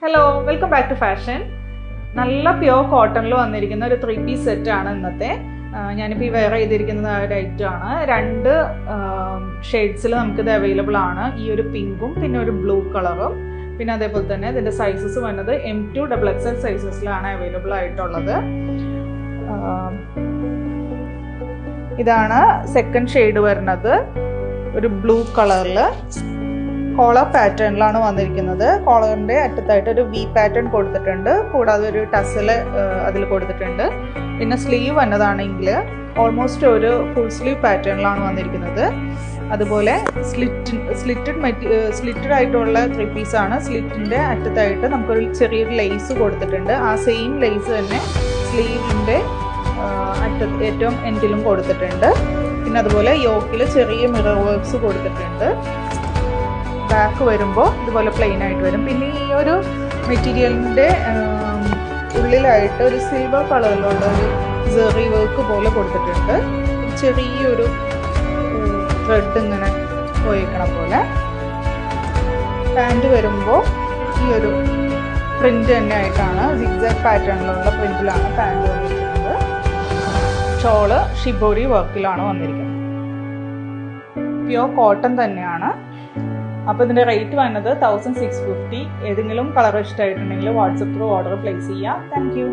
Hello, welcome back to fashion. നല്ല pure കോട്ടണിൽ വന്നിരിക്കുന്ന ഒരു 3-piece സെറ്റാണ് ഇന്നത്തെ. ഞാനിപ്പോൾ ഈ വെയർ ചെയ്തിരിക്കുന്നത് ഒരു ഐറ്റമാണ്. 2 ഷെയ്ഡ്സിൽ നമുക്കിത് അവൈലബിൾ ആണ്. ഈ ഒരു പിങ്കും പിന്നെ ഒരു ബ്ലൂ കളറും. പിന്നെ അതേപോലെ തന്നെ ഇതിൻ്റെ സൈസസ് വന്നത് M2 XXL സൈസസിലാണ് അവൈലബിൾ ആയിട്ടുള്ളത്. ഇതാണ് സെക്കൻഡ് ഷെയ്ഡ് വരുന്നത്, ഒരു ബ്ലൂ കളറിൽ കോളർ പാറ്റേണിലാണ് വന്നിരിക്കുന്നത്. കോളറിൻ്റെ അറ്റത്തായിട്ട് ഒരു വി പാറ്റേൺ കൊടുത്തിട്ടുണ്ട്, കൂടാതെ ഒരു ടസൽ അതിൽ കൊടുത്തിട്ടുണ്ട്. പിന്നെ സ്ലീവ് വന്നതാണെങ്കിൽ ഓൾമോസ്റ്റ് ഒരു ഫുൾ സ്ലീവ് പാറ്റേണിലാണ് വന്നിരിക്കുന്നത്. അതുപോലെ സ്ലിറ്റഡ് ആയിട്ടുള്ള 3-piece ആണ്. സ്ലിറ്റിൻ്റെ അറ്റത്തായിട്ട് നമുക്കൊരു ചെറിയൊരു ലേസ് കൊടുത്തിട്ടുണ്ട്. ആ സെയിം ലേസ് തന്നെ സ്ലീവിൻ്റെ ഏറ്റവും എൻഡിലും കൊടുത്തിട്ടുണ്ട്. പിന്നെ അതുപോലെ യോക്കിൽ ചെറിയ മിറർ വർക്ക്സ് കൊടുത്തിട്ടുണ്ട്. ബാക്ക് വരുമ്പോൾ ഇതുപോലെ പ്ലെയിൻ ആയിട്ട് വരും. പിന്നെ ഈ ഒരു മെറ്റീരിയലിൻ്റെ ഉള്ളിലായിട്ട് ഒരു സിൽവർ കളറിലുള്ള ഒരു സെറി വർക്ക് പോലെ കൊടുത്തിട്ടുണ്ട്. ചെറിയൊരു ത്രെഡ് ഇങ്ങനെ പോയിക്കണം പോലെ. പാൻറ് വരുമ്പോൾ ഈ ഒരു പ്രിൻ്റ് തന്നെ ആയിട്ടാണ്, സിഗ്സാഗ് പാറ്റേണിലുള്ള പ്രിൻറ്റിലാണ് പാൻറ് വന്നിരിക്കുന്നത്. ഷോള് ഷിബോരി വർക്കിലാണ് വന്നിരിക്കുന്നത്. പ്യോർ കോട്ടൺ തന്നെയാണ്. അപ്പോൾ ഇതിൻ്റെ റേറ്റ് വന്നത് 1650. ഏതെങ്കിലും കളർ ഇഷ്ടമായിട്ടുണ്ടെങ്കിൽ വാട്സപ്പ് ത്രൂ ഓർഡർ പ്ലേസ് ചെയ്യാം. Thank you.